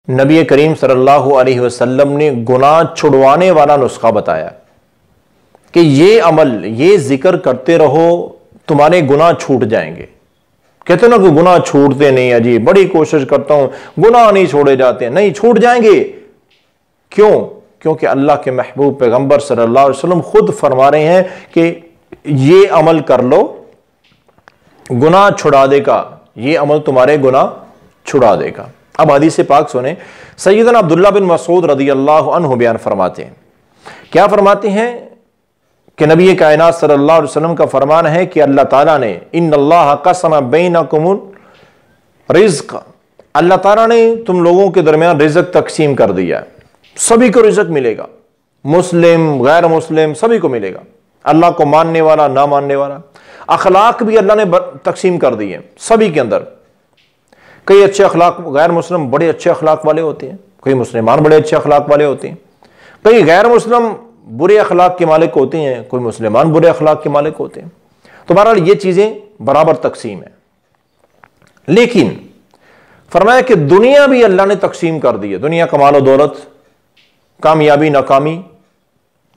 نبی کریم صلی اللہ علیہ وسلم نے گناہ چھڑوانے والا نسخہ بتایا کہ یہ عمل، یہ ذکر کرتے رہو، تمہارے گناہ چھوٹ جائیں گے۔ کہتے ہیں نا کہ گناہ چھوٹتے نہیں ہیں، جی بڑی کوشش کرتا ہوں، گناہ نہیں چھوڑے جاتے ہیں۔ نہیں، چھوٹ جائیں گے۔ کیوں؟ کیونکہ اللہ کے محبوب پیغمبر صلی اللہ علیہ وسلم خود فرما رہے ہیں کہ یہ عمل کر لو، گناہ چھڑا دے گا، یہ عمل تمہارے گناہ چھڑا دے گا۔ اب حدیث پاک سنیں، سیدنا عبداللہ بن مسعود رضی اللہ عنہ بیان فرماتے ہیں، کیا فرماتے ہیں کہ نبی کائنات صلی اللہ علیہ وسلم کا فرمان ہے کہ اللہ تعالیٰ نے ان اللہ قسم بینکم الرزق، اللہ تعالیٰ نے تم لوگوں کے درمیان رزق تقسیم کر دیا ہے، سبھی کو رزق ملے گا، مسلم غیر مسلم سبھی کو ملے گا، اللہ کو ماننے والا نہ ماننے والا۔ اخلاق بھی اللہ نے تقسیم کر دیے سبھی کے اندر، کئی اچھے اخلاق، غیر مسلم بڑے اچھے اخلاق والے ہوتے ہیں، کئی مسلمان بڑے اچھے اخلاق والے ہوتے ہیں، کئی غیر مسلم برے اخلاق کے مالک ہوتے ہیں، کوئی مسلمان برے اخلاق کے مالک ہوتے ہیں۔ تو بہرحال یہ چیزیں برابر تقسیم ہیں، لیکن فرمایا کہ دنیا بھی اللہ نے تقسیم کر دی ہے، دنیا کا مال و دولت، کامیابی ناکامی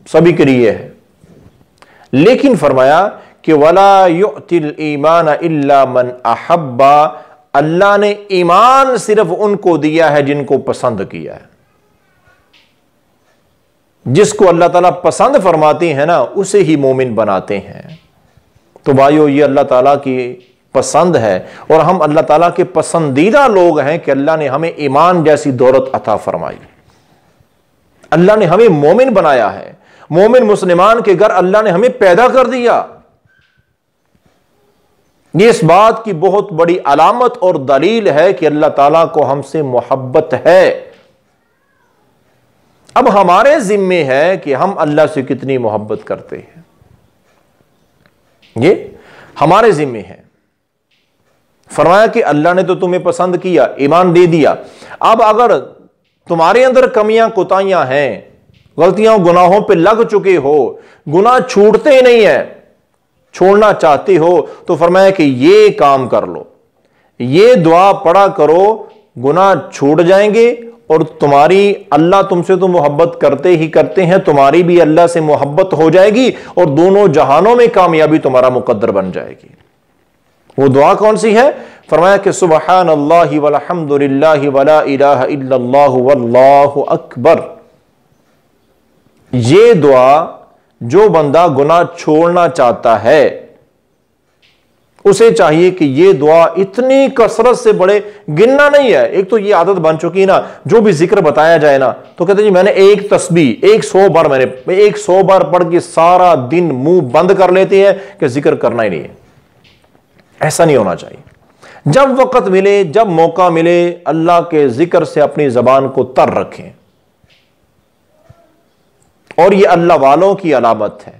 سبھی کے لیے ہے، لیکن فرمایا کہ وَلَا يُؤْتِ الْإِيمَانَ إِلَّا مَنْ أَحَبَّ، اللہ نے ایمان صرف ان کو دیا ہے جن کو پسند کیا ہے۔ جس کو اللہ تعالیٰ پسند فرماتے ہیں نا، اسے ہی مومن بناتے ہیں۔ تو بھائیو، یہ اللہ تعالیٰ کی پسند ہے، اور ہم اللہ تعالیٰ کے پسندیدہ لوگ ہیں کہ اللہ نے ہمیں ایمان جیسی دولت عطا فرمائی، اللہ نے ہمیں مومن بنایا ہے، مومن مسلمان کے گھر اللہ نے ہمیں پیدا کر دیا۔ یہ اس بات کی بہت بڑی علامت اور دلیل ہے کہ اللہ تعالیٰ کو ہم سے محبت ہے۔ اب ہمارے ذمے ہے کہ ہم اللہ سے کتنی محبت کرتے ہیں، یہ ہمارے ذمے ہے۔ فرمایا کہ اللہ نے تو تمہیں پسند کیا، ایمان دے دیا، اب اگر تمہارے اندر کمیاں کوتاہیاں ہیں، غلطیاں گناہوں پہ لگ چکے ہو، گناہ چھوٹتے ہی نہیں ہیں، چھوڑنا چاہتے ہو، تو فرمایا کہ یہ کام کر لو، یہ دعا پڑھا کرو، گناہ چھوٹ جائیں گے، اور تمہاری اللہ تم سے تو محبت کرتے ہی کرتے ہیں، تمہاری بھی اللہ سے محبت ہو جائے گی، اور دونوں جہانوں میں کامیابی تمہارا مقدر بن جائے گی۔ وہ دعا کون سی ہے؟ فرمایا کہ سبحان اللہ والحمد للہ ولا الہ الا اللہ واللہ اکبر۔ یہ دعا جو بندہ گناہ چھوڑنا چاہتا ہے اسے چاہیے کہ یہ دعا اتنی کثرت سے بڑے، گننا نہیں ہے۔ ایک تو یہ عادت بن چکی نا، جو بھی ذکر بتایا جائے نا تو کہتے ہیں جی میں نے ایک تسبیح 100 بار پڑھ کے سارا دن منہ بند کر لیتے ہیں کہ ذکر کرنا ہی نہیں ہے۔ ایسا نہیں ہونا چاہیے۔ جب وقت ملے، جب موقع ملے، اللہ کے ذکر سے اپنی زبان کو تر رکھیں، اور یہ اللہ والوں کی علامت ہے،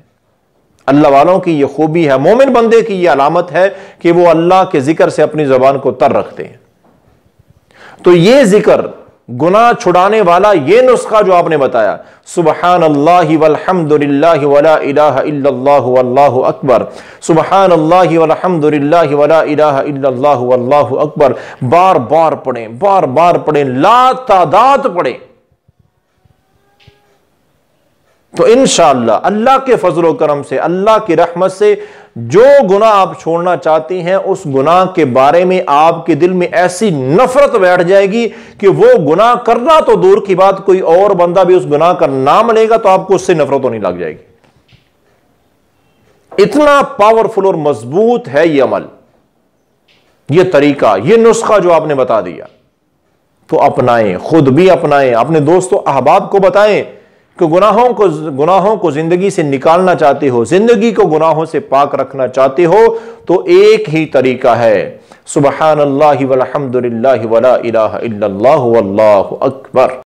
اللہ والوں کی یہ خوبی ہے، مومن بندے کی یہ علامت ہے کہ وہ اللہ کے ذکر سے اپنی زبان کو تر رکھتے ہیں۔ تو یہ ذکر گناہ چھڑانے والا یہ نسخہ جو آپ نے بتایا، سبحان اللہ والحمد للہ ولا الہ الا اللہ واللہ اکبر، سبحان اللہ والحمد للہ ولا الہ الا اللہ واللہ اکبر، بار بار پڑھیں، بار بار پڑھیں، لا تعداد پڑھیں، تو انشاءاللہ اللہ کے فضل و کرم سے، اللہ کی رحمت سے، جو گناہ آپ چھوڑنا چاہتے ہیں اس گناہ کے بارے میں آپ کے دل میں ایسی نفرت بیٹھ جائے گی کہ وہ گناہ کرنا تو دور کی بات، کوئی اور بندہ بھی اس گناہ کا نام لے گا تو آپ کو اس سے نفرت ہونے لگ جائے گی۔ اتنا پاورفل اور مضبوط ہے یہ عمل، یہ طریقہ، یہ نسخہ جو آپ نے بتا دیا، تو اپنائیں، خود بھی اپنائیں، اپنے دوست و احباب کو بتائیں کہ گناہوں کو زندگی سے نکالنا چاہتے ہو، زندگی کو گناہوں سے پاک رکھنا چاہتے ہو، تو ایک ہی طریقہ ہے، سبحان اللہ والحمد للہ ولا الہ الا اللہ واللہ اکبر۔